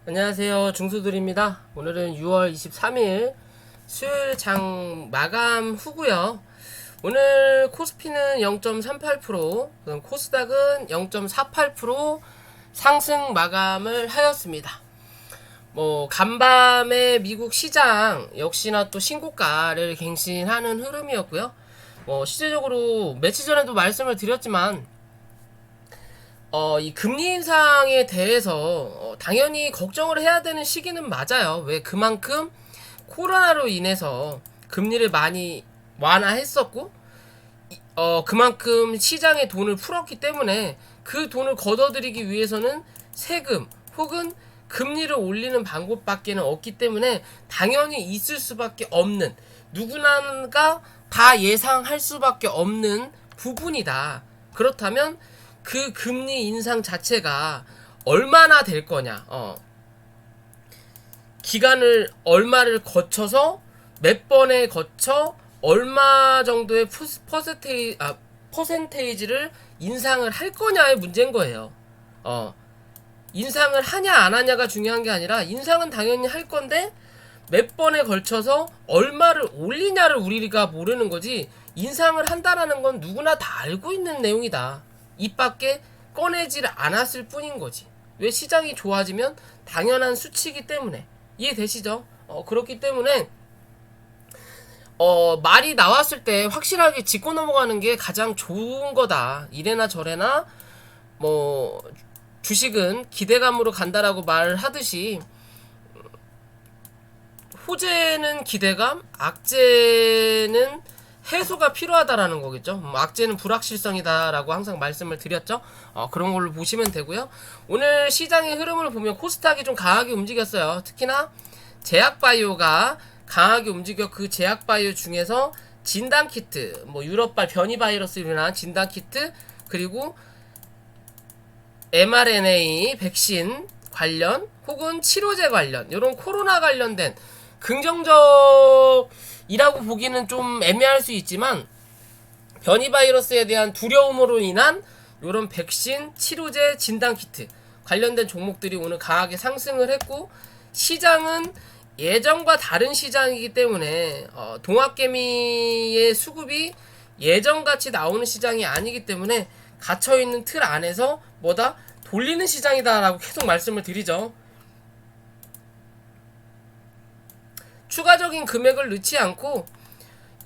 안녕하세요. 중수들입니다. 오늘은 6월 23일 수요일 장 마감 후고요. 오늘 코스피는 0.38%, 코스닥은 0.48% 상승 마감을 하였습니다. 간밤에 미국 시장 역시나 또 신고가를 갱신하는 흐름이었고요. 실제적으로 며칠 전에도 말씀을 드렸지만 이 금리 인상에 대해서 당연히 걱정을 해야 되는 시기는 맞아요. 왜 그만큼 코로나로 인해서 금리를 많이 완화했었고, 그만큼 시장에 돈을 풀었기 때문에 그 돈을 걷어들이기 위해서는 세금 혹은 금리를 올리는 방법밖에는 없기 때문에 당연히 있을 수밖에 없는, 누구나가 다 예상할 수밖에 없는 부분이다. 그렇다면 그 금리 인상 자체가 얼마나 될 거냐, 기간을 얼마를 거쳐서 몇 번에 거쳐 얼마 정도의 퍼센테이지를 인상을 할 거냐의 문제인 거예요. 인상을 하냐 안 하냐가 중요한 게 아니라 인상은 당연히 할 건데 몇 번에 걸쳐서 얼마를 올리냐를 우리가 모르는 거지, 인상을 한다라는 건 누구나 다 알고 있는 내용이다. 입 밖에 꺼내지를 않았을 뿐인 거지. 왜? 시장이 좋아지면 당연한 수치이기 때문에. 이해되시죠? 그렇기 때문에 말이 나왔을 때 확실하게 짚고 넘어가는 게 가장 좋은 거다. 이래나 저래나 뭐 주식은 기대감으로 간다라고 말을 하듯이, 호재는 기대감, 악재는 해소가 필요하다라는 거겠죠. 악재는 불확실성이다라고 항상 말씀을 드렸죠. 그런 걸로 보시면 되고요. 오늘 시장의 흐름을 보면 코스닥이 좀 강하게 움직였어요. 특히나 제약바이오가 강하게 움직여. 그 제약바이오 중에서 진단키트, 유럽발 변이 바이러스로 인한 진단키트, 그리고 mRNA 백신 관련 혹은 치료제 관련, 이런 코로나 관련된 긍정적이라고 보기는 좀 애매할 수 있지만, 변이 바이러스에 대한 두려움으로 인한 이런 백신, 치료제, 진단키트 관련된 종목들이 오늘 강하게 상승을 했고, 시장은 예전과 다른 시장이기 때문에 동학개미의 수급이 예전같이 나오는 시장이 아니기 때문에 갇혀있는 틀 안에서 돌리는 시장이다라고 계속 말씀을 드리죠. 추가적인 금액을 넣지 않고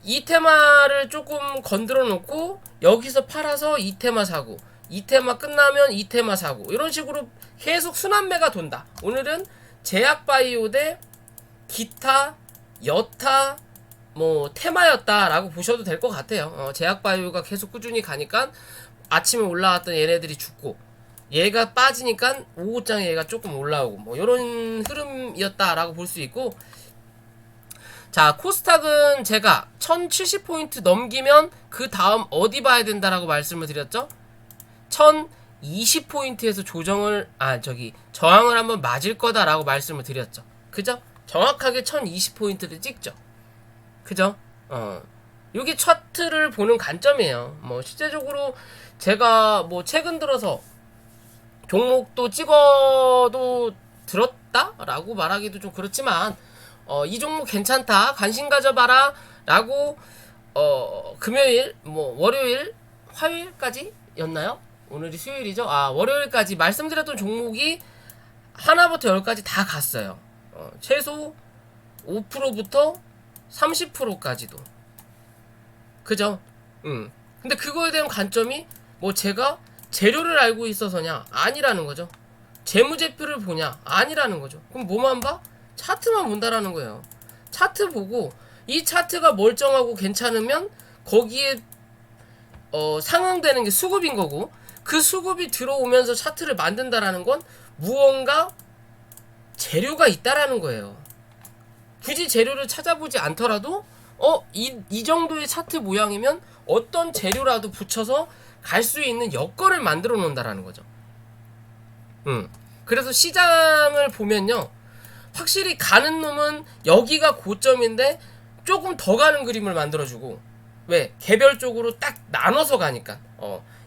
이 테마를 조금 건드려 놓고 여기서 팔아서 이 테마 사고, 이 테마 끝나면 이 테마 사고, 이런 식으로 계속 순환매가 돈다. 오늘은 제약바이오 대 기타, 여타 테마였다라고 보셔도 될 것 같아요. 제약바이오가 계속 꾸준히 가니까 아침에 올라왔던 얘네들이 죽고, 얘가 빠지니까 오후장에 얘가 조금 올라오고, 이런 흐름이었다라고 볼 수 있고, 자, 코스닥은 제가 1070포인트 넘기면 그 다음 어디 봐야 된다라고 말씀을 드렸죠? 1020포인트에서 저항을 한번 맞을 거다라고 말씀을 드렸죠. 그죠? 정확하게 1020포인트를 찍죠. 그죠? 요게 차트를 보는 관점이에요. 실제적으로 제가 최근 들어서 종목도 찍어도 들었다라고 말하기도 좀 그렇지만, 이 종목 괜찮다, 관심 가져봐라 라고 금요일, 월요일, 화요일까지 였나요? 오늘이 수요일이죠. 월요일까지 말씀드렸던 종목이 하나부터 열까지 다 갔어요. 최소 5%부터 30%까지도. 그죠? 근데 그거에 대한 관점이 제가 재료를 알고 있어서냐? 아니라는 거죠. 재무제표를 보냐? 아니라는 거죠. 그럼 뭐만 봐? 차트만 본다라는 거예요. 차트 보고 이 차트가 멀쩡하고 괜찮으면 거기에 상응되는 게 수급인 거고, 그 수급이 들어오면서 차트를 만든다라는 건 무언가 재료가 있다라는 거예요. 굳이 재료를 찾아보지 않더라도 이 정도의 차트 모양이면 어떤 재료라도 붙여서 갈 수 있는 여건을 만들어 놓는다라는 거죠. 그래서 시장을 보면요, 확실히 가는 놈은 여기가 고점인데 조금 더 가는 그림을 만들어주고, 왜? 개별적으로 딱 나눠서 가니까.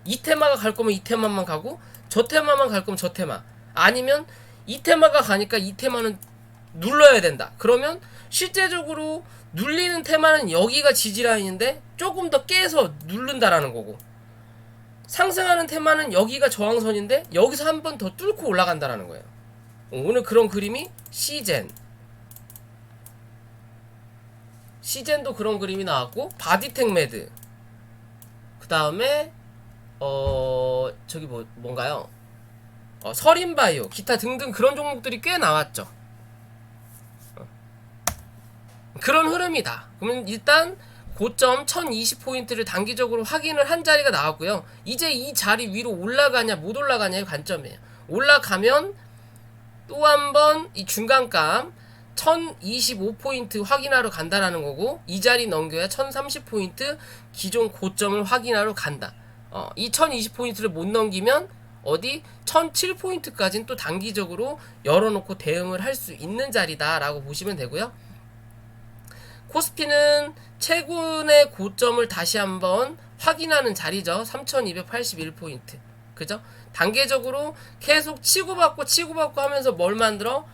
이 테마가 갈 거면 이 테마만 가고, 저 테마만 갈 거면 저 테마, 아니면 이 테마가 가니까 이 테마는 눌러야 된다. 그러면 실제적으로 눌리는 테마는 여기가 지지라인인데 조금 더 깨서 누른다라는 거고, 상승하는 테마는 여기가 저항선인데 여기서 한 번 더 뚫고 올라간다라는 거예요. 오늘 그런 그림이 시젠도 그런 그림이 나왔고, 바디텍 매드, 그 다음에 저기 뭔가요? 서린바이오, 기타 등등 그런 종목들이 꽤 나왔죠. 그런 흐름이다. 그러면 일단 고점 1020포인트를 단기적으로 확인을 한 자리가 나왔고요. 이제 이 자리 위로 올라가냐 못 올라가냐의 관점이에요. 올라가면 또 한 번 이 중간감 1025포인트 확인하러 간다라는 거고, 이 자리 넘겨야 1030포인트 기존 고점을 확인하러 간다. 이 1020포인트를 못 넘기면 어디 1007포인트까지는 또 단기적으로 열어놓고 대응을 할 수 있는 자리다라고 보시면 되고요. 코스피는 최근의 고점을 다시 한번 확인하는 자리죠. 3281포인트. 그죠? 단계적으로 계속 치고받고 하면서 뭘 만들어?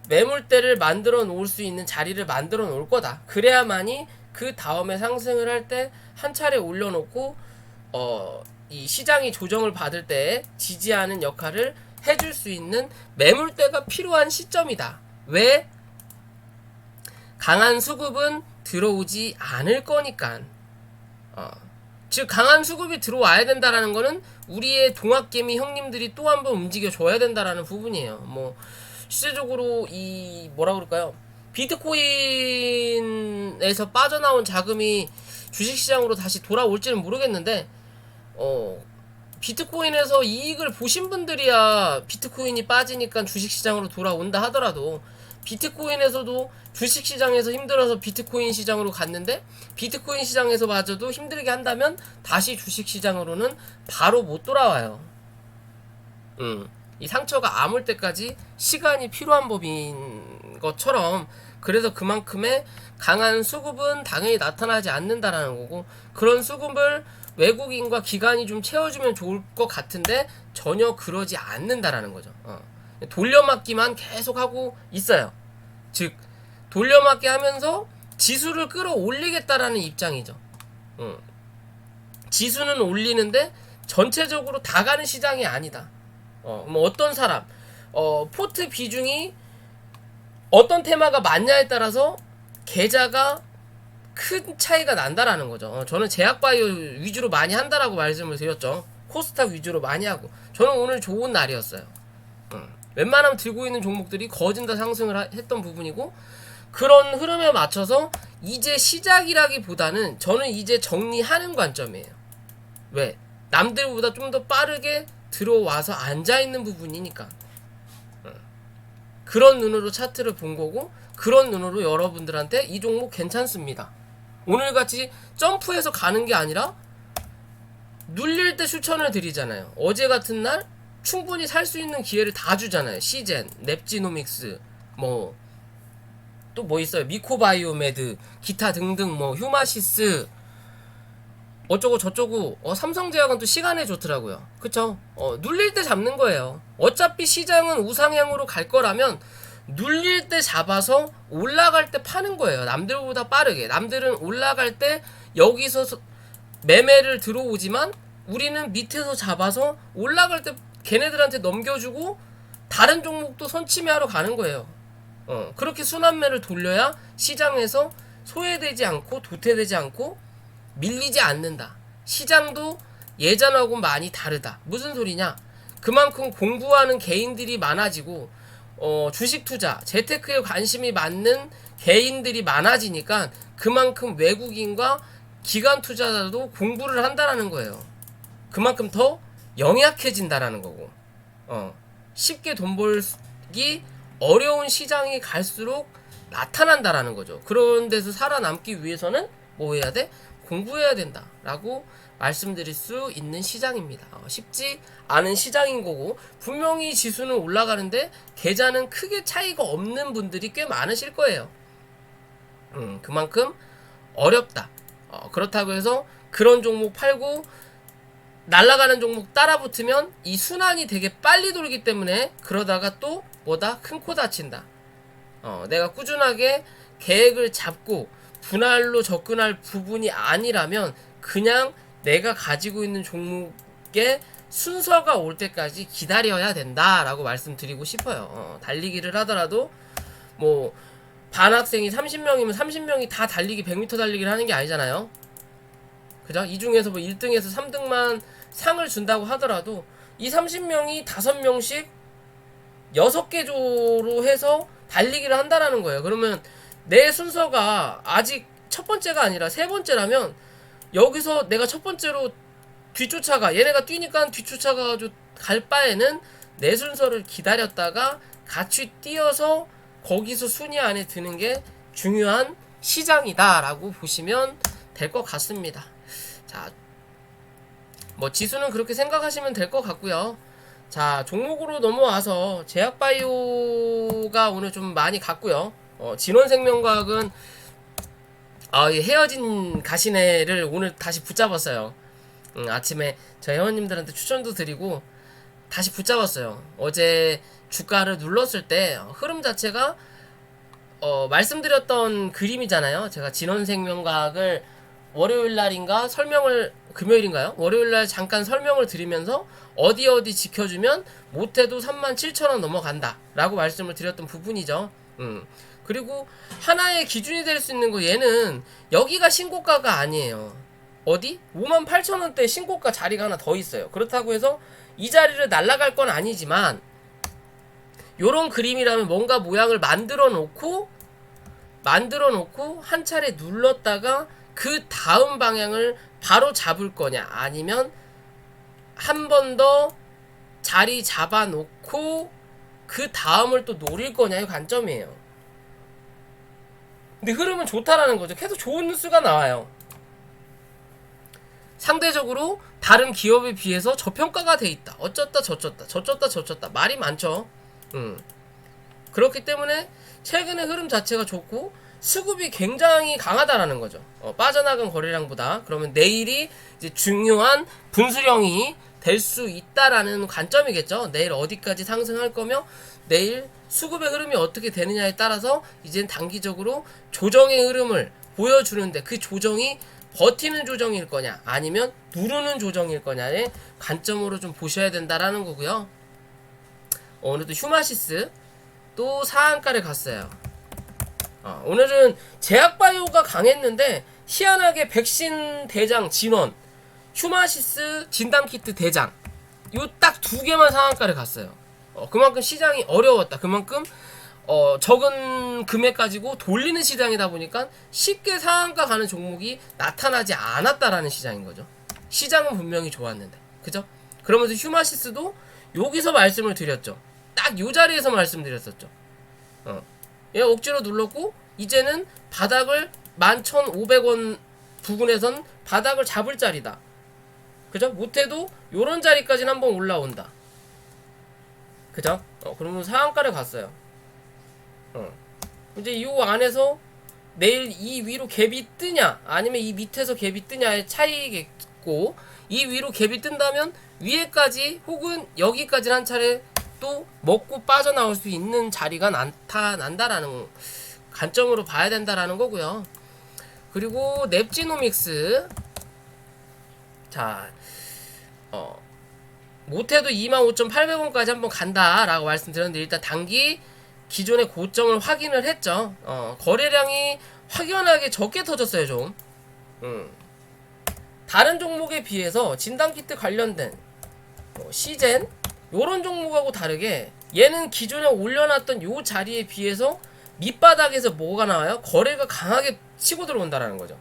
매물대를 만들어 놓을 수 있는 자리를 만들어 놓을 거다. 그래야만이 그 다음에 상승을 할 때 한 차례 올려놓고 이 시장이 조정을 받을 때 지지하는 역할을 해줄 수 있는 매물대가 필요한 시점이다. 왜? 강한 수급은 들어오지 않을 거니까. 즉 강한 수급이 들어와야 된다라는 거는 우리의 동학개미 형님들이 또 한 번 움직여 줘야 된다라는 부분이에요. 뭐 실제적으로 이 뭐라 그럴까요? 비트코인에서 빠져나온 자금이 주식시장으로 다시 돌아올지는 모르겠는데, 비트코인에서 이익을 보신 분들이야 비트코인이 빠지니까 주식시장으로 돌아온다 하더라도, 비트코인에서도 주식시장에서 힘들어서 비트코인 시장으로 갔는데 비트코인 시장에서 마저도 힘들게 한다면 다시 주식시장으로는 바로 못 돌아와요. 이 상처가 아물 때까지 시간이 필요한 법인 것처럼, 그래서 그만큼의 강한 수급은 당연히 나타나지 않는다라는 거고, 그런 수급을 외국인과 기관이 좀 채워주면 좋을 것 같은데 전혀 그러지 않는다라는 거죠. 돌려막기만 계속 하고 있어요. 즉 돌려막기 하면서 지수를 끌어올리겠다라는 입장이죠. 지수는 올리는데 전체적으로 다 가는 시장이 아니다. 뭐 어떤 사람 포트 비중이 어떤 테마가 맞냐에 따라서 계좌가 큰 차이가 난다라는 거죠. 저는 제약바이오 위주로 많이 한다라고 말씀을 드렸죠. 코스닥 위주로 많이 하고, 저는 오늘 좋은 날이었어요. 웬만하면 들고 있는 종목들이 거진 다 상승을 했던 부분이고, 그런 흐름에 맞춰서 이제 시작이라기보다는 저는 이제 정리하는 관점이에요. 왜? 남들보다 좀 더 빠르게 들어와서 앉아있는 부분이니까. 그런 눈으로 차트를 본 거고, 그런 눈으로 여러분들한테 이 종목 괜찮습니다, 오늘같이 점프해서 가는 게 아니라 눌릴 때 추천을 드리잖아요. 어제 같은 날 충분히 살 수 있는 기회를 다 주잖아요. 시젠, 넵지노믹스, 뭐 또 뭐 있어요? 미코바이오메드, 기타 등등, 뭐 휴마시스, 어쩌고 저쩌고. 삼성제약은 또 시간에 좋더라고요. 그쵸? 눌릴 때 잡는 거예요. 어차피 시장은 우상향으로 갈 거라면 눌릴 때 잡아서 올라갈 때 파는 거예요. 남들보다 빠르게. 남들은 올라갈 때 여기서 매매를 들어오지만 우리는 밑에서 잡아서 올라갈 때 걔네들한테 넘겨주고 다른 종목도 선침해하러 가는 거예요. 그렇게 순환매를 돌려야 시장에서 소외되지 않고 도태되지 않고 밀리지 않는다. 시장도 예전하고 많이 다르다. 무슨 소리냐? 그만큼 공부하는 개인들이 많아지고 주식 투자, 재테크에 관심이 많는 개인들이 많아지니까 그만큼 외국인과 기관 투자자도 공부를 한다라는 거예요. 그만큼 더 영약해진다라는 거고, 쉽게 돈 벌기 어려운 시장이 갈수록 나타난다라는 거죠. 그런 데서 살아남기 위해서는 뭐 해야 돼? 공부해야 된다라고 말씀드릴 수 있는 시장입니다. 쉽지 않은 시장인 거고, 분명히 지수는 올라가는데 계좌는 크게 차이가 없는 분들이 꽤 많으실 거예요. 그만큼 어렵다. 그렇다고 해서 그런 종목 팔고 날아가는 종목 따라 붙으면 이 순환이 되게 빨리 돌기 때문에 그러다가 또 뭐다? 큰 코 다친다. 내가 꾸준하게 계획을 잡고 분할로 접근할 부분이 아니라면 그냥 내가 가지고 있는 종목의 순서가 올 때까지 기다려야 된다라고 말씀드리고 싶어요. 달리기를 하더라도 뭐 반 학생이 30명이면 30명이 다 달리기 100m 달리기를 하는 게 아니잖아요. 그죠? 이 중에서 뭐 1등에서 3등만 상을 준다고 하더라도 이 30명이 5명씩 6개 조로 해서 달리기를 한다라는 거예요. 그러면 내 순서가 아직 첫 번째가 아니라 세 번째라면 여기서 내가 첫 번째로 뒤쫓아가, 얘네가 뛰니까 뒤쫓아가가지고 갈 바에는 내 순서를 기다렸다가 같이 뛰어서 거기서 순위 안에 드는 게 중요한 시장이다 라고 보시면 될 것 같습니다. 자, 뭐 지수는 그렇게 생각하시면 될 것 같고요. 자, 종목으로 넘어와서 제약바이오가 오늘 좀 많이 갔고요. 진원생명과학은 이 헤어진 가시네를 오늘 다시 붙잡았어요. 아침에 저희 회원님들한테 추천도 드리고 다시 붙잡았어요. 어제 주가를 눌렀을 때 흐름 자체가 말씀드렸던 그림이잖아요. 제가 진원생명과학을 월요일날인가 금요일인가요? 월요일날 잠깐 설명을 드리면서 어디 지켜주면 못해도 37,000원 넘어간다 라고 말씀을 드렸던 부분이죠. 그리고 하나의 기준이 될 수 있는 거, 얘는 여기가 신고가가 아니에요. 어디? 58,000원대 신고가 자리가 하나 더 있어요. 그렇다고 해서 이 자리를 날아갈 건 아니지만 요런 그림이라면 뭔가 모양을 만들어 놓고 한 차례 눌렀다가 그 다음 방향을 바로 잡을 거냐, 아니면 한 번 더 자리 잡아 놓고 그 다음을 또 노릴 거냐의 관점이에요. 근데 흐름은 좋다라는 거죠. 계속 좋은 뉴스가 나와요. 상대적으로 다른 기업에 비해서 저평가가 돼 있다. 어쩌다 저쩌다 말이 많죠. 그렇기 때문에 최근의 흐름 자체가 좋고 수급이 굉장히 강하다라는 거죠. 빠져나간 거래량보다. 그러면 내일이 이제 중요한 분수령이 될 수 있다라는 관점이겠죠. 내일 어디까지 상승할 거며 내일 수급의 흐름이 어떻게 되느냐에 따라서 이젠 단기적으로 조정의 흐름을 보여주는데, 그 조정이 버티는 조정일 거냐 아니면 누르는 조정일 거냐의 관점으로 좀 보셔야 된다라는 거고요. 오늘도 휴마시스 또 상한가를 갔어요. 오늘은 제약바이오가 강했는데 희한하게 백신 대장 진원, 휴마시스 진단키트 대장, 요 딱 두 개만 상한가를 갔어요. 그만큼 시장이 어려웠다. 그만큼 적은 금액 가지고 돌리는 시장이다 보니까 쉽게 상한가 가는 종목이 나타나지 않았다라는 시장인 거죠. 시장은 분명히 좋았는데, 그죠? 그러면서 휴마시스도 여기서 말씀을 드렸죠. 딱 요 자리에서 말씀드렸었죠. 얘 억지로 눌렀고 이제는 바닥을 11,500원 부근에선 바닥을 잡을 자리다. 그죠? 못해도 요런 자리까지는 한번 올라온다. 그죠? 그러면 상한가를 갔어요. 이제 이 안에서 내일 이 위로 갭이 뜨냐 아니면 이 밑에서 갭이 뜨냐의 차이겠고, 이 위로 갭이 뜬다면 위에까지 혹은 여기까지 한 차례 또 먹고 빠져나올 수 있는 자리가 나타난다라는 관점으로 봐야 된다라는 거고요. 그리고 넵지노믹스, 자, 못해도 25,800원까지 한번 간다라고 말씀드렸는데 일단 단기 기존의 고점을 확인을 했죠. 거래량이 확연하게 적게 터졌어요, 좀. 다른 종목에 비해서 진단키트 관련된 시젠 요런 종목하고 다르게 얘는 기존에 올려놨던 요 자리에 비해서 밑바닥에서 뭐가 나와요? 거래가 강하게 치고 들어온다라는 거죠.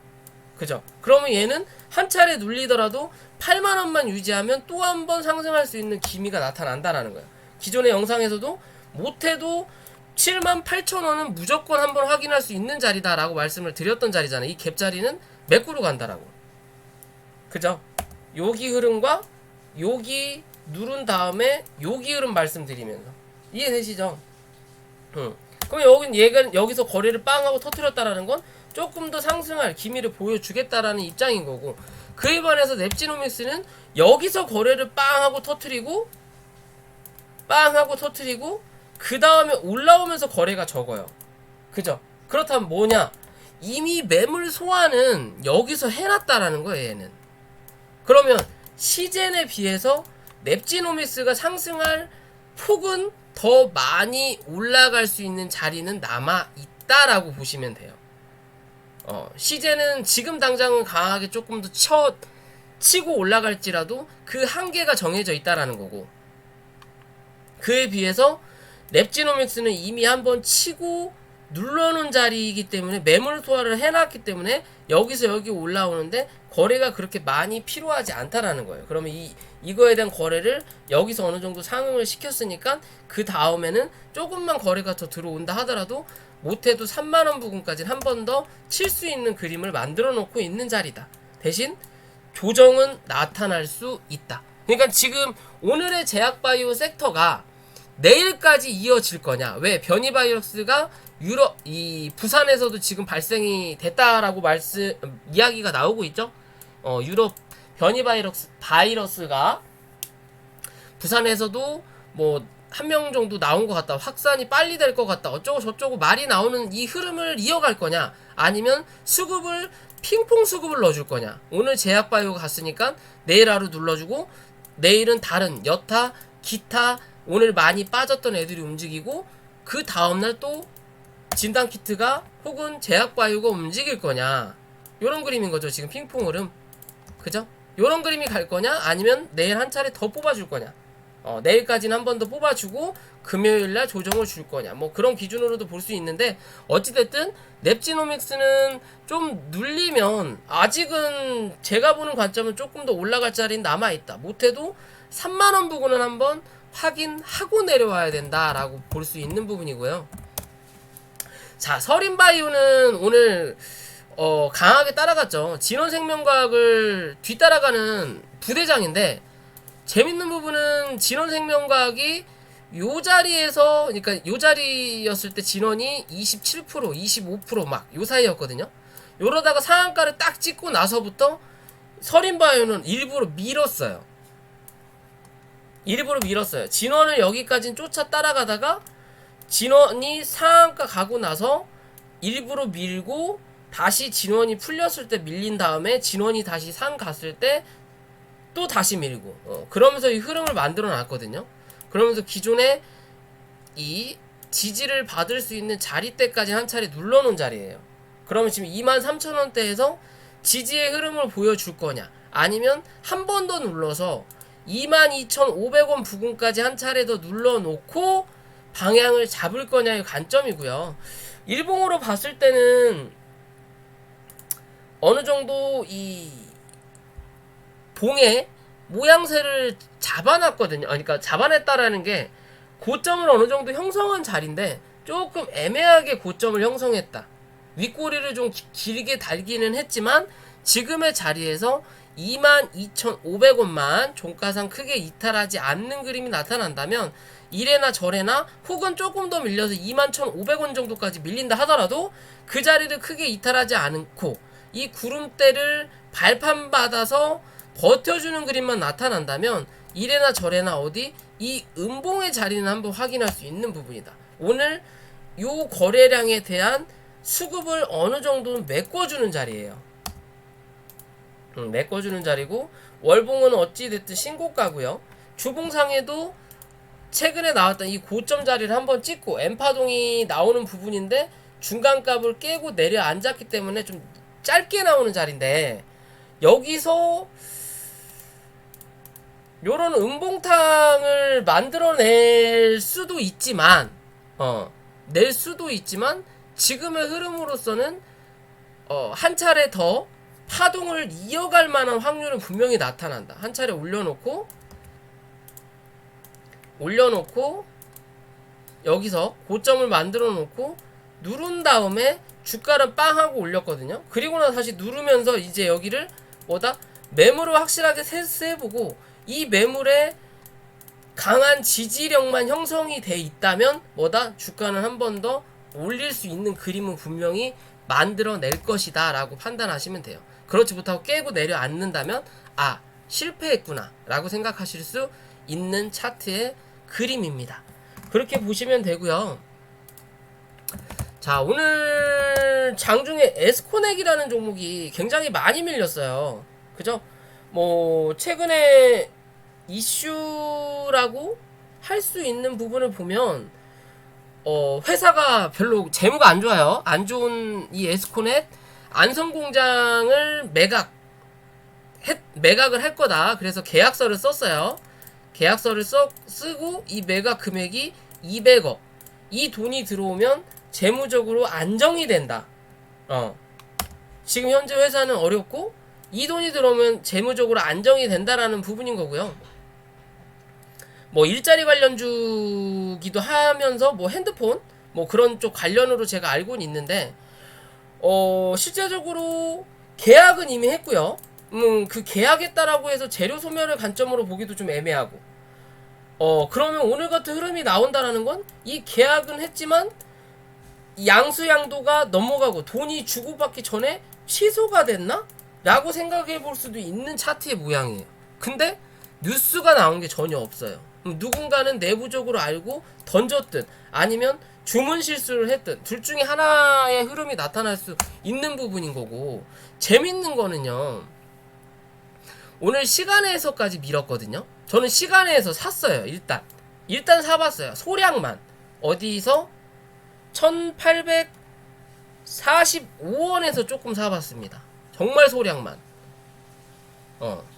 그죠? 그러면 얘는 한 차례 눌리더라도 8만원만 유지하면 또 한 번 상승할 수 있는 기미가 나타난다라는 거예요. 기존의 영상에서도 못해도 78,000원은 무조건 한번 확인할 수 있는 자리다라고 말씀을 드렸던 자리잖아요. 이 갭 자리는 매꾸로 간다라고. 그죠? 여기 흐름과 여기 누른 다음에 여기 흐름 말씀드리면서 이해되시죠? 그럼 여기서 거래를 빵 하고 터뜨렸다라는 건 조금 더 상승할 기미를 보여주겠다라는 입장인 거고, 그에 반해서 넵지노믹스는 여기서 거래를 빵 하고 터뜨리고 그 다음에 올라오면서 거래가 적어요. 그죠? 그렇다면 뭐냐? 이미 매물 소화는 여기서 해놨다라는 거예요, 얘는. 그러면 시젠에 비해서 넵지노믹스가 상승할 폭은 더 많이 올라갈 수 있는 자리는 남아 있다라고 보시면 돼요. 시젠은 지금 당장은 강하게 조금 더 치고 올라갈지라도 그 한계가 정해져 있다라는 거고, 그에 비해서 넵지노믹스는 이미 한번 치고 눌러놓은 자리이기 때문에 매물 소화를 해놨기 때문에 여기서 여기 올라오는데 거래가 그렇게 많이 필요하지 않다라는 거예요. 그러면 이거에 대한 거래를 여기서 어느 정도 상응을 시켰으니까 그 다음에는 조금만 거래가 더 들어온다 하더라도 못해도 3만원 부근까지 한 번 더 칠 수 있는 그림을 만들어 놓고 있는 자리다. 대신 조정은 나타날 수 있다. 그러니까 지금 오늘의 제약바이오 섹터가 내일까지 이어질 거냐? 왜? 변이바이러스가 부산에서도 지금 발생이 됐다라고 이야기가 나오고 있죠? 유럽 바이러스가 부산에서도 뭐 1명 정도 나온 것 같다. 확산이 빨리 될 것 같다. 어쩌고 저쩌고 말이 나오는 이 흐름을 이어갈 거냐? 아니면 핑퐁 수급을 넣어줄 거냐? 오늘 제약바이오가 갔으니까 내일 하루 눌러주고, 내일은 다른 여타, 기타, 오늘 많이 빠졌던 애들이 움직이고, 그 다음날 또 진단키트가 혹은 제약바이오가 움직일 거냐? 요런 그림인 거죠. 지금 핑퐁 흐름. 그죠? 요런 그림이 갈 거냐? 아니면 내일 한 차례 더 뽑아줄 거냐? 내일까지는 한 번 더 뽑아주고 금요일날 조정을 줄 거냐? 뭐 그런 기준으로도 볼 수 있는데, 어찌됐든 넵지노믹스는 좀 눌리면 아직은 제가 보는 관점은 조금 더 올라갈 자리는 남아있다. 못해도 3만원 부근은 한번 확인하고 내려와야 된다라고 볼 수 있는 부분이고요. 자, 서린바이오는 오늘 강하게 따라갔죠. 진원생명과학을 뒤따라가는 부대장인데, 재밌는 부분은 진원생명과학이 요 자리에서, 그러니까 요 자리였을 때 진원이 27%, 25% 막 요 사이였거든요. 요러다가 상한가를 딱 찍고 나서부터 서린바이오는 일부러 밀었어요. 진원을 여기까지는 쫓아 따라가다가 진원이 상한가 가고 나서 일부러 밀고, 다시 진원이 풀렸을 때 밀린 다음에 진원이 다시 상 갔을 때 또 다시 밀고, 그러면서 이 흐름을 만들어 놨거든요. 그러면서 기존에 이 지지를 받을 수 있는 자리대까지 한 차례 눌러놓은 자리예요. 그러면 지금 23,000원대에서 지지의 흐름을 보여줄 거냐, 아니면 한 번 더 눌러서 22,500원 부근까지 한 차례 더 눌러놓고 방향을 잡을 거냐의 관점이고요. 일봉으로 봤을 때는 어느 정도 이 봉의 모양새를 잡아놨거든요. 그러니까 잡아냈다라는 게 고점을 어느 정도 형성한 자리인데 조금 애매하게 고점을 형성했다. 윗꼬리를 좀 길게 달기는 했지만 지금의 자리에서 22,500원만 종가상 크게 이탈하지 않는 그림이 나타난다면, 이래나 저래나 혹은 조금 더 밀려서 21,500원 정도까지 밀린다 하더라도 그 자리를 크게 이탈하지 않고 이 구름대를 발판받아서 버텨주는 그림만 나타난다면, 이래나 저래나 어디 이 음봉의 자리는 한번 확인할 수 있는 부분이다. 오늘 요 거래량에 대한 수급을 어느 정도는 메꿔주는 자리예요. 메꿔주는 자리고, 월봉은 어찌됐든 신고가고요. 주봉상에도 최근에 나왔던 이 고점 자리를 한번 찍고 M파동이 나오는 부분인데 중간값을 깨고 내려앉았기 때문에 좀 짧게 나오는 자리인데, 여기서 요런 음봉탕을 만들어낼 수도 있지만, 지금의 흐름으로서는 한 차례 더 파동을 이어갈 만한 확률은 분명히 나타난다. 한 차례 올려놓고 여기서 고점을 만들어 놓고 누른 다음에 주가는 빵 하고 올렸거든요. 그리고 나서 다시 누르면서 이제 여기를 매물을 확실하게 세세해보고, 이 매물에 강한 지지력만 형성이 돼 있다면 주가는 한 번 더 올릴 수 있는 그림은 분명히 만들어낼 것이다 라고 판단하시면 돼요. 그렇지 못하고 깨고 내려앉는다면 실패했구나 라고 생각하실 수 있는 차트의 그림입니다. 그렇게 보시면 되고요. 자, 오늘 장중에 에스코넥이라는 종목이 굉장히 많이 밀렸어요. 그죠? 뭐 최근에 이슈라고 할 수 있는 부분을 보면 회사가 별로 재무가 안 좋아요. 안 좋은 이 에스코넷 안성공장을 매각을 할 거다. 그래서 계약서를 썼어요. 계약서를 쓰고 이 매각 금액이 200억. 이 돈이 들어오면 재무적으로 안정이 된다. 지금 현재 회사는 어렵고 이 돈이 들어오면 재무적으로 안정이 된다라는 부분인 거고요. 뭐 일자리 관련주기도 하면서 뭐 핸드폰 뭐 그런 쪽 관련으로 제가 알고는 있는데 실제적으로 계약은 이미 했고요. 그 계약했다라고 해서 재료 소멸을 관점으로 보기도 좀 애매하고 그러면 오늘 같은 흐름이 나온다라는 건 이 계약은 했지만 양수양도가 넘어가고 돈이 주고받기 전에 취소가 됐나? 라고 생각해 볼 수도 있는 차트의 모양이에요. 근데 뉴스가 나온 게 전혀 없어요. 누군가는 내부적으로 알고 던졌든 아니면 주문 실수를 했든 둘 중에 하나의 흐름이 나타날 수 있는 부분인 거고, 재밌는 거는요, 오늘 시간에서까지 밀었거든요. 저는 시간에서 샀어요. 일단 사봤어요. 소량만. 어디서 1845원에서 조금 사봤습니다. 정말 소량만.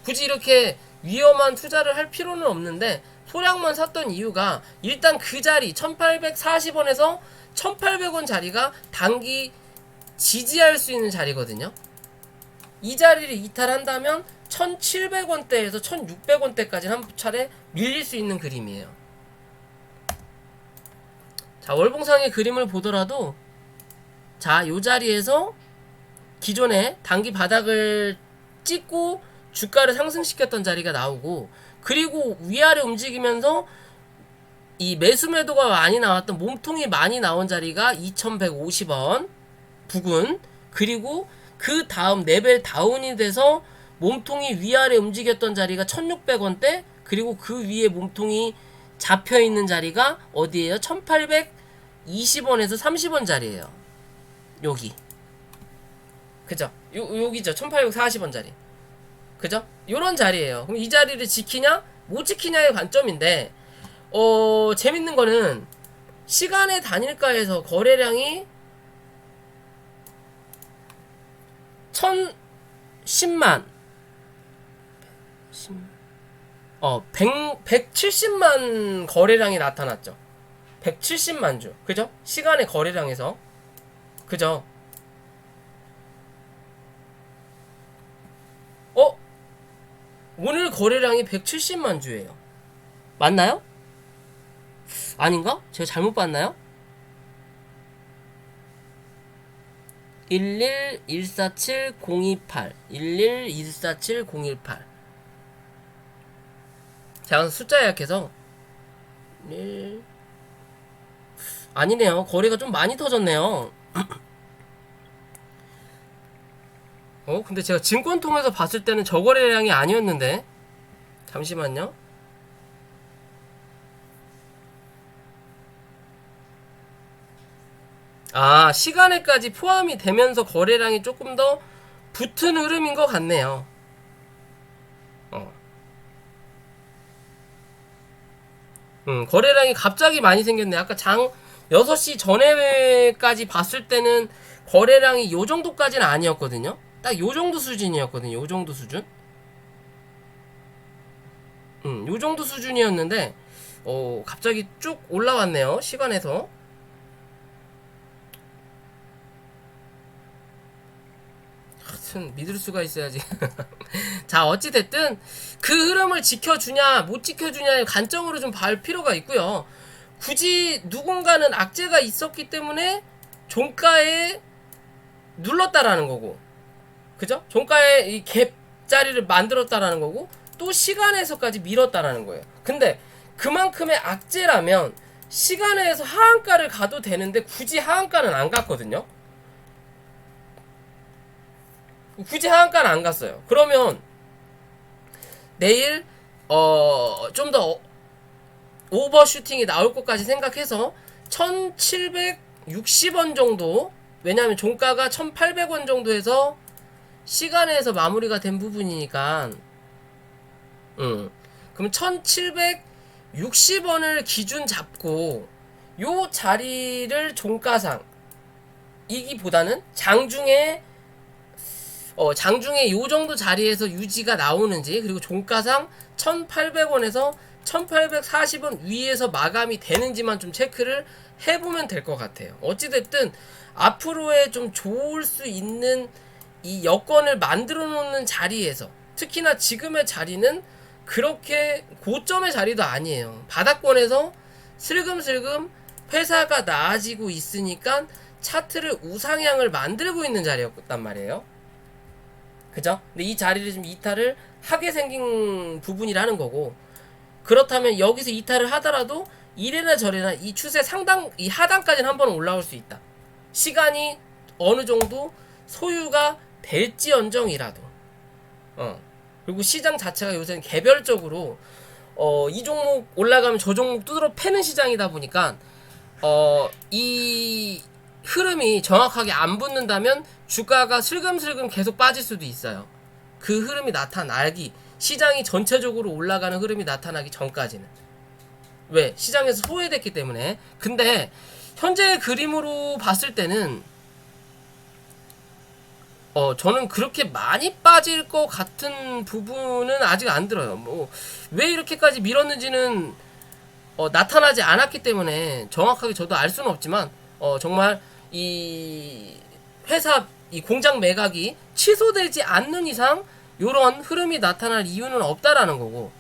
굳이 이렇게 위험한 투자를 할 필요는 없는데 소량만 샀던 이유가 일단 그 자리 1840원에서 1800원 자리가 단기 지지할 수 있는 자리거든요. 이 자리를 이탈한다면 1700원대에서 1600원대까지 한 차례 밀릴 수 있는 그림이에요. 자, 월봉상의 그림을 보더라도 자, 요 자리에서 기존에 단기 바닥을 찍고 주가를 상승시켰던 자리가 나오고, 그리고 위아래 움직이면서 이 매수 매도가 많이 나왔던 몸통이 많이 나온 자리가 2150원 부근, 그리고 그 다음 레벨 다운이 돼서 몸통이 위아래 움직였던 자리가 1600원대, 그리고 그 위에 몸통이 잡혀있는 자리가 어디에요? 1820원에서 30원 자리에요. 여기. 그죠? 여기죠. 1840원 자리. 그죠? 요런 자리에요. 그럼 이 자리를 지키냐? 못 지키냐의 관점인데, 재밌는 거는 시간의 단일가에서 거래량이 1010만 170만 거래량이 나타났죠. 170만 주. 그죠? 시간의 거래량에서. 그죠? 오늘 거래량이 170만 주예요. 맞나요? 아닌가? 제가 잘못 봤나요? 11147-028 11147-018. 제가 숫자 예약해서 1... 아니네요. 거래가 좀 많이 터졌네요. 근데 제가 증권 통해서 봤을 때는 저 거래량이 아니었는데, 잠시만요. 아, 시간에까지 포함이 되면서 거래량이 조금 더 붙은 흐름인 것 같네요. 거래량이 갑자기 많이 생겼네. 아까 장 6시 전에까지 봤을 때는 거래량이 요 정도까지는 아니었거든요. 딱 요 정도 수준이었거든요. 요 정도 수준. 요 정도 수준이었는데, 갑자기 쭉 올라왔네요. 시간에서. 하여튼, 믿을 수가 있어야지. 자, 어찌됐든, 그 흐름을 지켜주냐, 못 지켜주냐의 관점으로 좀 볼 필요가 있고요. 굳이 누군가는 악재가 있었기 때문에 종가에 눌렀다라는 거고, 그죠? 종가에 이 갭 자리를 만들었다라는 거고, 또 시간에서까지 밀었다라는 거예요. 근데 그만큼의 악재라면 시간에서 하한가를 가도 되는데 굳이 하한가는 안 갔거든요. 굳이 하한가는 안 갔어요. 그러면 내일 좀 더 오버슈팅이 나올 것까지 생각해서 1760원 정도, 왜냐하면 종가가 1800원 정도 해서 시간에서 마무리가 된 부분이니까 그럼 1760원을 기준 잡고 요 자리를 종가상 이기보다는 장중에 요 정도 자리에서 유지가 나오는지, 그리고 종가상 1800원에서 1840원 위에서 마감이 되는지만 좀 체크를 해보면 될 것 같아요. 어찌됐든 앞으로의 좀 좋을 수 있는 이 여건을 만들어 놓는 자리에서, 특히나 지금의 자리는 그렇게 고점의 자리도 아니에요. 바닥권에서 슬금슬금 회사가 나아지고 있으니까 차트를 우상향을 만들고 있는 자리였단 말이에요. 그죠? 근데 이 자리를 좀 이탈을 하게 생긴 부분이라는 거고, 그렇다면 여기서 이탈을 하더라도 이래나 저래나 이 추세 상당, 이 하단까지는 한번 올라올 수 있다. 시간이 어느 정도 소유가 될지언정이라도. 그리고 시장 자체가 요새는 개별적으로 이 종목 올라가면 저 종목 두드러 패는 시장이다 보니까 이 흐름이 정확하게 안 붙는다면 주가가 슬금슬금 계속 빠질 수도 있어요. 그 흐름이 나타나기, 시장이 전체적으로 올라가는 흐름이 나타나기 전까지는. 왜? 시장에서 소외됐기 때문에. 근데 현재의 그림으로 봤을 때는 저는 그렇게 많이 빠질 것 같은 부분은 아직 안 들어요. 뭐 왜 이렇게까지 밀었는지는 나타나지 않았기 때문에 정확하게 저도 알 수는 없지만 정말 이 회사, 이 공장 매각이 취소되지 않는 이상 요런 흐름이 나타날 이유는 없다라는 거고,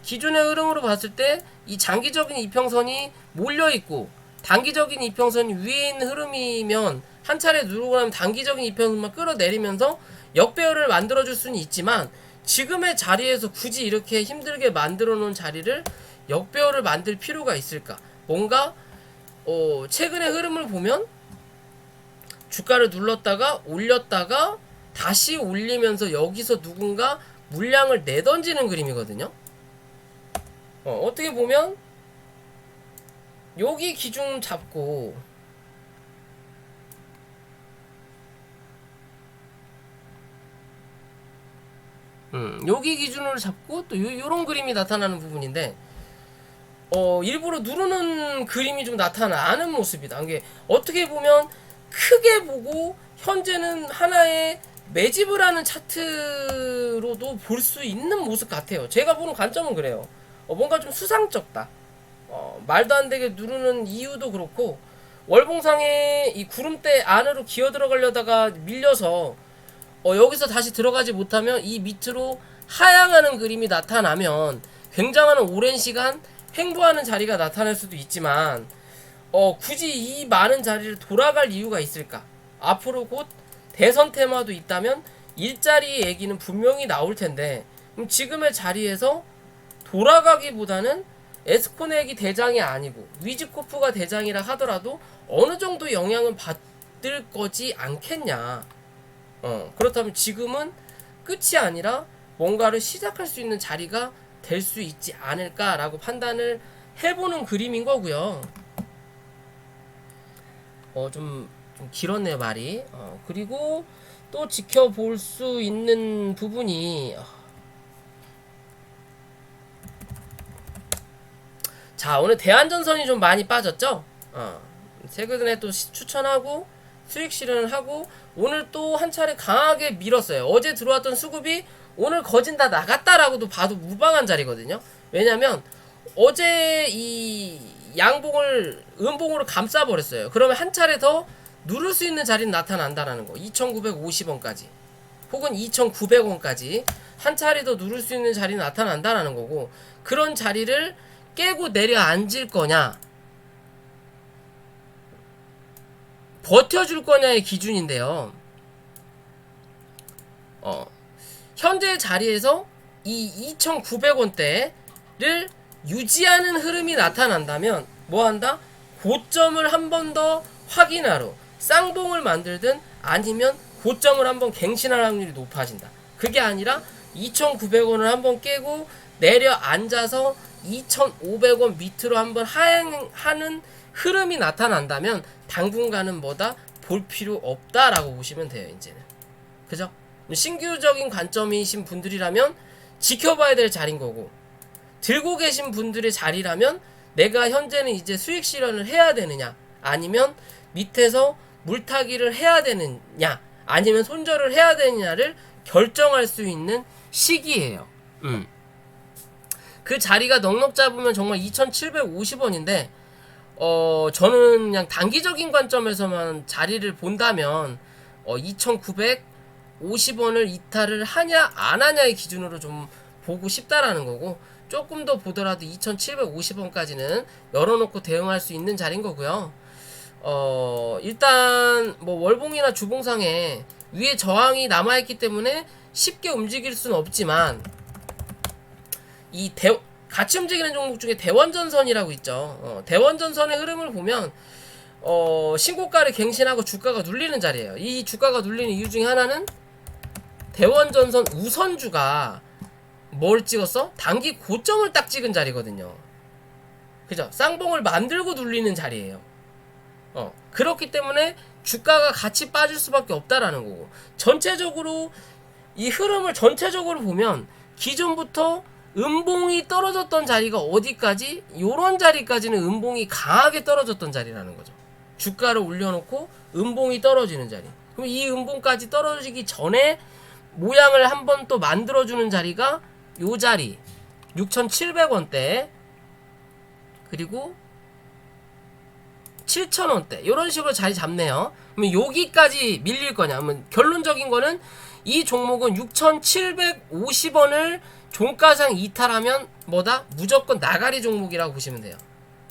기존의 흐름으로 봤을 때 이 장기적인 이평선이 몰려있고 단기적인 이평선이 위에 있는 흐름이면 한 차례 누르고 나면 단기적인 이평선만 끌어내리면서 역배열을 만들어줄 수는 있지만, 지금의 자리에서 굳이 이렇게 힘들게 만들어 놓은 자리를 역배열을 만들 필요가 있을까? 뭔가 최근의 흐름을 보면 주가를 눌렀다가 올렸다가 다시 올리면서 여기서 누군가 물량을 내던지는 그림이거든요. 어떻게 보면 여기 기준 잡고 여기 기준으로 잡고 또 요런 그림이 나타나는 부분인데, 일부러 누르는 그림이 좀 나타나는 모습이다. 이게 어떻게 보면 크게 보고 현재는 하나의 매집을 하는 차트로도 볼 수 있는 모습 같아요. 제가 보는 관점은 그래요. 뭔가 좀 수상쩍다. 말도 안 되게 누르는 이유도 그렇고, 월봉상에 이 구름대 안으로 기어 들어가려다가 밀려서 여기서 다시 들어가지 못하면 이 밑으로 하향하는 그림이 나타나면 굉장한 오랜 시간 횡보하는 자리가 나타날 수도 있지만, 굳이 이 많은 자리를 돌아갈 이유가 있을까? 앞으로 곧 대선 테마도 있다면 일자리 얘기는 분명히 나올 텐데, 그럼 지금의 자리에서 돌아가기보다는 에스코넥이 대장이 아니고 위즈코프가 대장이라 하더라도 어느 정도 영향은 받을 거지 않겠냐. 그렇다면 지금은 끝이 아니라 뭔가를 시작할 수 있는 자리가 될 수 있지 않을까라고 판단을 해보는 그림인 거고요. 좀 길었네 말이. 그리고 또 지켜볼 수 있는 부분이, 자, 오늘 대한전선이 좀 많이 빠졌죠. 최근에 또 추천하고 수익 실현을 하고 오늘 또 한 차례 강하게 밀었어요. 어제 들어왔던 수급이 오늘 거진 다 나갔다라고도 봐도 무방한 자리거든요. 왜냐면 어제 이 양봉을 음봉으로 감싸버렸어요. 그러면 한 차례 더 누를 수 있는 자리는 나타난다라는 거. 2,950원까지 혹은 2,900원까지 한 차례 더 누를 수 있는 자리는 나타난다라는 거고, 그런 자리를 깨고 내려앉을 거냐 버텨줄 거냐의 기준인데요. 현재 자리에서 이 2,900원대를 유지하는 흐름이 나타난다면 뭐한다? 고점을 한 번 더 확인하러 쌍봉을 만들든 아니면 고점을 한번 갱신할 확률이 높아진다. 그게 아니라 2,900원을 한번 깨고 내려앉아서 2,500원 밑으로 한번 하행하는 흐름이 나타난다면 당분간은 뭐다? 볼 필요 없다라고 보시면 돼요. 이제는. 그죠? 신규적인 관점이신 분들이라면 지켜봐야 될 자리인 거고, 들고 계신 분들의 자리라면 내가 현재는 이제 수익 실현을 해야 되느냐, 아니면 밑에서 물타기를 해야 되느냐, 아니면 손절을 해야 되느냐를 결정할 수 있는 시기예요. 그 자리가 넉넉 잡으면 정말 2,750원인데 저는 그냥 단기적인 관점에서만 자리를 본다면 2,950원을 이탈을 하냐 안 하냐의 기준으로 좀 보고 싶다라는 거고, 조금 더 보더라도 2,750원까지는 열어놓고 대응할 수 있는 자리인 거고요. 일단 뭐 월봉이나 주봉상에 위에 저항이 남아있기 때문에 쉽게 움직일 수는 없지만, 이 같이 움직이는 종목 중에 대원전선이라고 있죠. 대원전선의 흐름을 보면 신고가를 갱신하고 주가가 눌리는 자리예요. 이 주가가 눌리는 이유 중에 하나는 대원전선 우선주가 뭘 찍었어? 단기 고점을 딱 찍은 자리거든요. 그죠? 쌍봉을 만들고 눌리는 자리예요. 그렇기 때문에 주가가 같이 빠질 수밖에 없다라는 거고, 전체적으로 이 흐름을 전체적으로 보면 기존부터 음봉이 떨어졌던 자리가 어디까지? 요런 자리까지는 음봉이 강하게 떨어졌던 자리라는 거죠. 주가를 올려놓고 음봉이 떨어지는 자리. 그럼 이 음봉까지 떨어지기 전에 모양을 한번 또 만들어주는 자리가 요 자리 6,700원대, 그리고 7,000원대, 이런 식으로 자리 잡네요. 그러면 여기까지 밀릴 거냐? 그러면 결론적인 거는 이 종목은 6,750원을 종가상 이탈하면 뭐다? 무조건 나가리 종목이라고 보시면 돼요.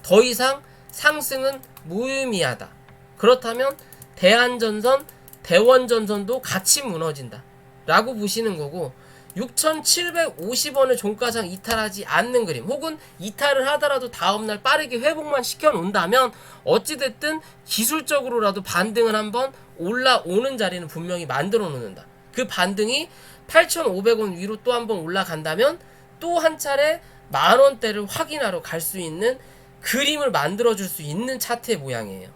더 이상 상승은 무의미하다. 그렇다면 대한전선, 대원전선도 같이 무너진다 라고 보시는 거고, 6,750원을 종가상 이탈하지 않는 그림, 혹은 이탈을 하더라도 다음날 빠르게 회복만 시켜놓는다면 어찌됐든 기술적으로라도 반등을 한번 올라오는 자리는 분명히 만들어 놓는다. 그 반등이 8,500원 위로 또 한번 올라간다면 또 한 차례 만원대를 확인하러 갈 수 있는 그림을 만들어줄 수 있는 차트의 모양이에요.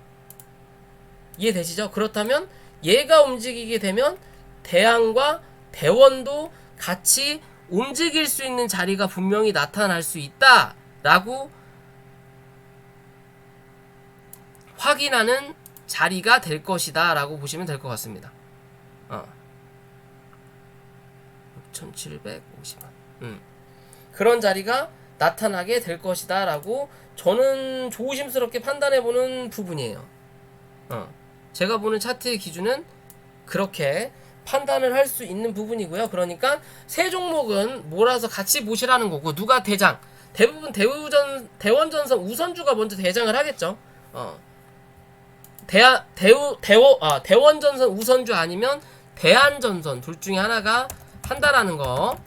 이해되시죠? 그렇다면 얘가 움직이게 되면 대한과 대원도 같이 움직일 수 있는 자리가 분명히 나타날 수 있다 라고 확인하는 자리가 될 것이다 라고 보시면 될 것 같습니다. 6,750원 그런 자리가 나타나게 될 것이다 라고 저는 조심스럽게 판단해보는 부분이에요. 제가 보는 차트의 기준은 그렇게 판단을 할 수 있는 부분이고요. 그러니까 세 종목은 몰아서 같이 보시라는 거고, 누가 대장? 대부분 대원전선 우선주가 먼저 대장을 하겠죠. 대원전선 우선주 아니면 대한전선 둘 중에 하나가 한다라는 거,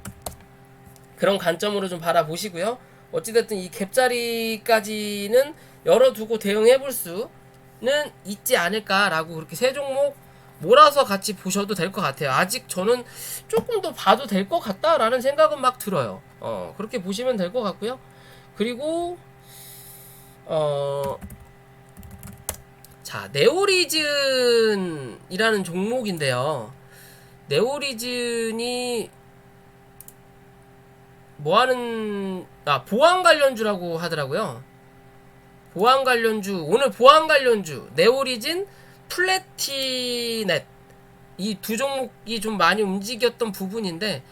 그런 관점으로 좀 바라보시고요. 어찌됐든 이 갭자리까지는 열어두고 대응해볼 수는 있지 않을까라고, 그렇게 세 종목 몰아서 같이 보셔도 될 것 같아요. 아직 저는 조금 더 봐도 될 것 같다라는 생각은 막 들어요. 그렇게 보시면 될 것 같고요. 그리고 자, 네오리즌이라는 종목인데요. 네오리즌이 뭐하는, 보안 관련주라고 하더라고요. 보안 관련주, 오늘 보안 관련주 네오리진, 플래티넷, 이 두 종목이 좀 많이 움직였던 부분인데,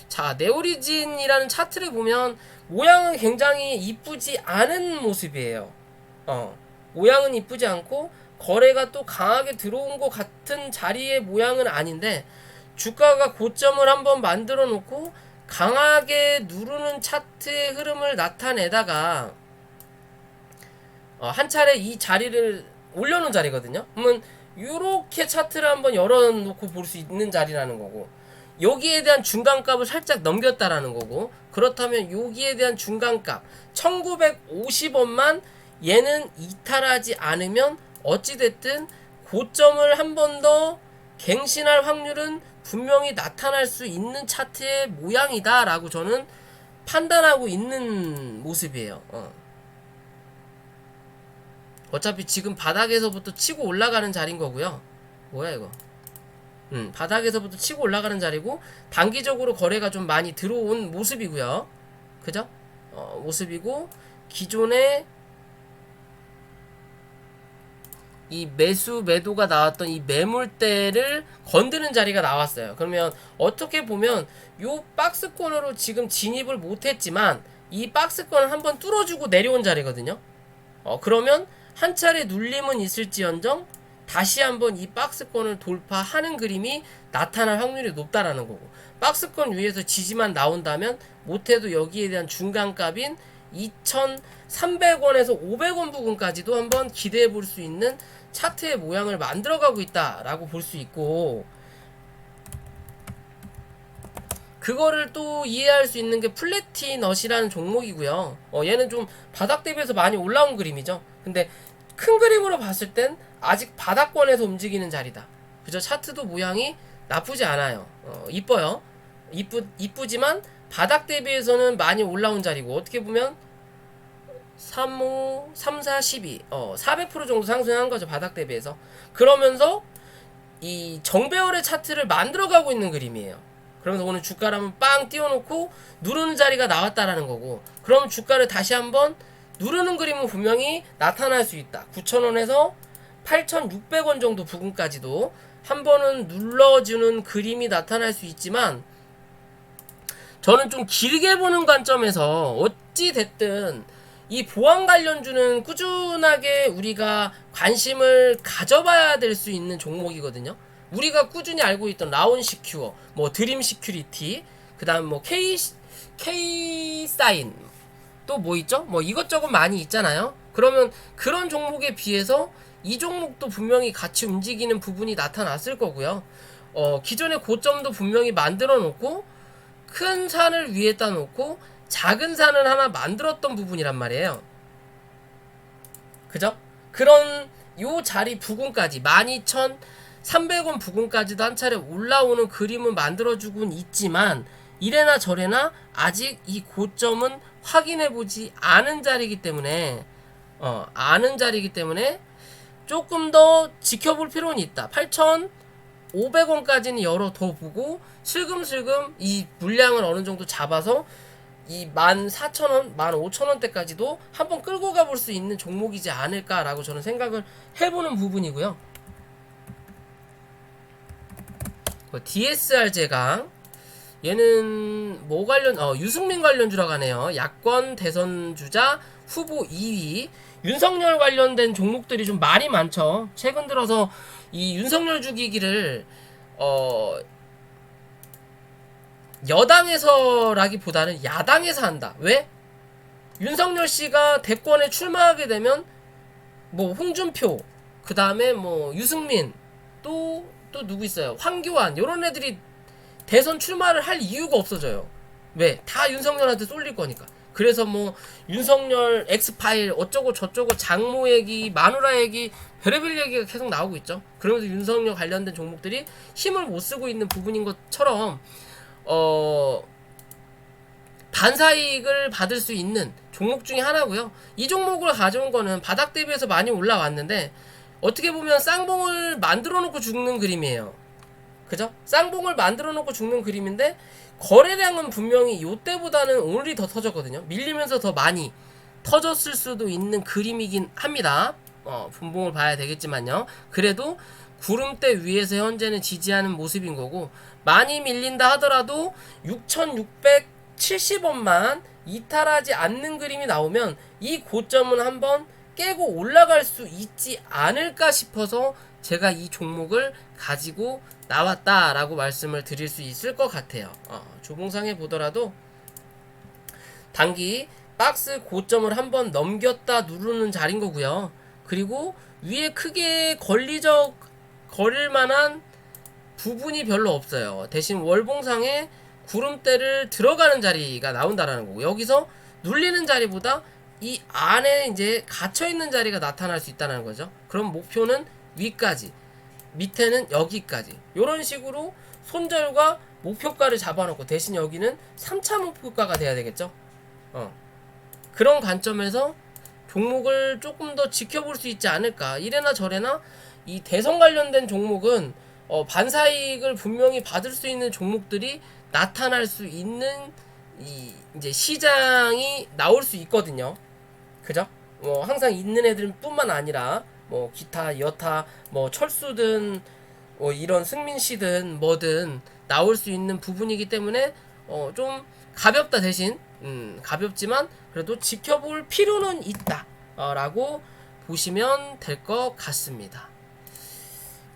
자, 네오리진이라는 차트를 보면 모양은 굉장히 이쁘지 않은 모습이에요. 모양은 이쁘지 않고 거래가 또 강하게 들어온 것 같은 자리의 모양은 아닌데, 주가가 고점을 한번 만들어 놓고 강하게 누르는 차트의 흐름을 나타내다가 한 차례 이 자리를 올려놓은 자리거든요. 그러면 요렇게 차트를 한번 열어놓고 볼 수 있는 자리라는 거고, 여기에 대한 중간값을 살짝 넘겼다라는 거고, 그렇다면 여기에 대한 중간값 1950원만 얘는 이탈하지 않으면 어찌됐든 고점을 한 번 더 갱신할 확률은 분명히 나타날 수 있는 차트의 모양이다 라고 저는 판단하고 있는 모습이에요. 어차피 지금 바닥에서부터 치고 올라가는 자리인 거고요. 뭐야 이거? 바닥에서부터 치고 올라가는 자리고 단기적으로 거래가 좀 많이 들어온 모습이고요. 그죠? 모습이고 기존에 이 매수 매도가 나왔던 이 매물대를 건드는 자리가 나왔어요. 그러면 어떻게 보면 요 박스권으로 지금 진입을 못했지만 이 박스권을 한번 뚫어주고 내려온 자리거든요. 그러면 한 차례 눌림은 있을지언정 다시 한번 이 박스권을 돌파하는 그림이 나타날 확률이 높다라는 거고, 박스권 위에서 지지만 나온다면 못해도 여기에 대한 중간값인 2,300원에서 500원 부근까지도 한번 기대해 볼 수 있는 차트의 모양을 만들어가고 있다라고 볼 수 있고, 그거를 또 이해할 수 있는 게 플래티넛이라는 종목이고요. 얘는 좀 바닥 대비해서 많이 올라온 그림이죠. 근데 큰 그림으로 봤을 땐 아직 바닥권에서 움직이는 자리다. 그죠? 차트도 모양이 나쁘지 않아요. 이뻐요. 이쁘지만 바닥 대비해서는 많이 올라온 자리고, 어떻게 보면 3, 5, 3, 4, 12 400% 정도 상승한 거죠. 바닥 대비해서. 그러면서 이 정배열의 차트를 만들어가고 있는 그림이에요. 그러면서 오늘 주가를 한번 빵 띄워놓고 누르는 자리가 나왔다라는 거고, 그럼 주가를 다시 한번 누르는 그림은 분명히 나타날 수 있다. 9,000원에서 8,600원 정도 부근까지도 한 번은 눌러주는 그림이 나타날 수 있지만, 저는 좀 길게 보는 관점에서 어찌 됐든 이 보안 관련주는 꾸준하게 우리가 관심을 가져봐야 될 수 있는 종목이거든요. 우리가 꾸준히 알고 있던 라온 시큐어, 뭐 드림 시큐리티, 그다음 뭐 K 사인, 또 뭐 있죠? 뭐 이것저것 많이 있잖아요. 그러면 그런 종목에 비해서 이 종목도 분명히 같이 움직이는 부분이 나타났을 거고요. 기존의 고점도 분명히 만들어 놓고 큰 산을 위에다 놓고 작은 산을 하나 만들었던 부분이란 말이에요. 그죠? 그런 요 자리 부근까지 12,300원 부근까지도 한 차례 올라오는 그림은 만들어주곤 있지만, 이래나 저래나 아직 이 고점은 확인해보지 않은 자리이기 때문에 조금 더 지켜볼 필요는 있다. 8,500원까지는 열어 더 보고 슬금슬금 이 물량을 어느 정도 잡아서 이 14,000원, 15,000원대까지도 한번 끌고 가볼 수 있는 종목이지 않을까라고 저는 생각을 해보는 부분이고요. DSR 제강, 얘는 뭐 관련, 유승민 관련주라고 하네요. 야권 대선 주자 후보 2위. 윤석열 관련된 종목들이 좀 말이 많죠. 최근 들어서 이 윤석열 죽이기를 여당에서라기보다는 야당에서 한다. 왜? 윤석열 씨가 대권에 출마하게 되면 뭐 홍준표, 그 다음에 뭐 유승민, 또 누구 있어요? 황교안, 요런 애들이 대선 출마를 할 이유가 없어져요. 왜? 다 윤석열한테 쏠릴 거니까. 그래서 뭐 윤석열 엑스파일 어쩌고 저쩌고 장모 얘기, 마누라 얘기, 별의별 얘기가 계속 나오고 있죠. 그러면서 윤석열 관련된 종목들이 힘을 못 쓰고 있는 부분인 것처럼 반사이익을 받을 수 있는 종목 중에 하나고요. 이 종목을 가져온 거는 바닥 대비해서 많이 올라왔는데, 어떻게 보면 쌍봉을 만들어 놓고 죽는 그림이에요. 그죠? 쌍봉을 만들어 놓고 죽는 그림인데, 거래량은 분명히 요때보다는 오늘이 더 터졌거든요. 밀리면서 더 많이 터졌을 수도 있는 그림이긴 합니다. 분봉을 봐야 되겠지만요. 그래도 구름대 위에서 현재는 지지하는 모습인 거고, 많이 밀린다 하더라도 6,670원만 이탈하지 않는 그림이 나오면 이 고점은 한번 깨고 올라갈 수 있지 않을까 싶어서 제가 이 종목을 가지고 나왔다라고 말씀을 드릴 수 있을 것 같아요. 조봉상에 보더라도 단기 박스 고점을 한번 넘겼다 누르는 자리인 거고요. 그리고 위에 크게 걸릴 만한 부분이 별로 없어요. 대신 월봉상에 구름대를 들어가는 자리가 나온다라는 거고, 여기서 눌리는 자리보다 이 안에 이제 갇혀있는 자리가 나타날 수 있다는 거죠. 그럼 목표는 위까지, 밑에는 여기까지, 이런 식으로 손절과 목표가를 잡아놓고 대신 여기는 3차 목표가가 돼야 되겠죠. 그런 관점에서 종목을 조금 더 지켜볼 수 있지 않을까. 이래나 저래나 이 대선 관련된 종목은 반사이익을 분명히 받을 수 있는 종목들이 나타날 수 있는 이제 시장이 나올 수 있거든요. 그죠? 항상 있는 애들 뿐만 아니라 기타 여타 철수든 이런 승민씨든 뭐든 나올 수 있는 부분이기 때문에 좀 가볍다. 대신 가볍지만 그래도 지켜볼 필요는 있다 라고 보시면 될 것 같습니다.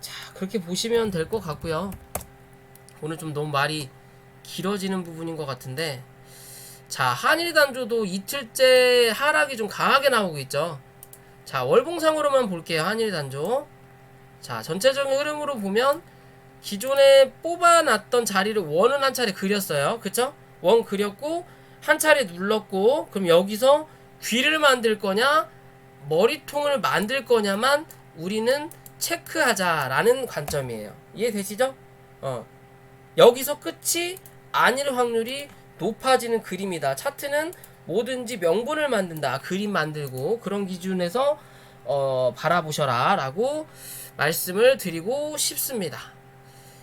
자, 그렇게 보시면 될 것 같고요. 오늘 좀 너무 말이 길어지는 부분인 것 같은데, 자, 한일단조도 이틀째 하락이 좀 강하게 나오고 있죠. 자, 월봉상으로만 볼게요. 한일단조. 자, 전체적인 흐름으로 보면 기존에 뽑아놨던 자리를 원은 한 차례 그렸어요. 그쵸? 원 그렸고 한 차례 눌렀고, 그럼 여기서 귀를 만들 거냐 머리통을 만들 거냐만 우리는 체크하자라는 관점이에요. 이해되시죠? 여기서 끝이 아닐 확률이 높아지는 그림이다. 차트는 뭐든지 명분을 만든다. 그림 만들고 그런 기준에서 바라보셔라 라고 말씀을 드리고 싶습니다.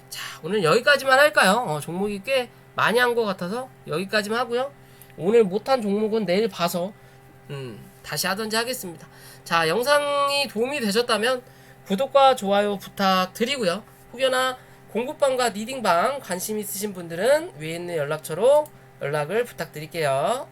자, 오늘 여기까지만 할까요? 종목이 꽤 많이 한 것 같아서 여기까지만 하고요. 오늘 못한 종목은 내일 봐서 다시 하던지 하겠습니다. 자, 영상이 도움이 되셨다면 구독과 좋아요 부탁드리고요. 혹여나 공부방과 리딩방 관심 있으신 분들은 위에 있는 연락처로 연락을 부탁드릴게요.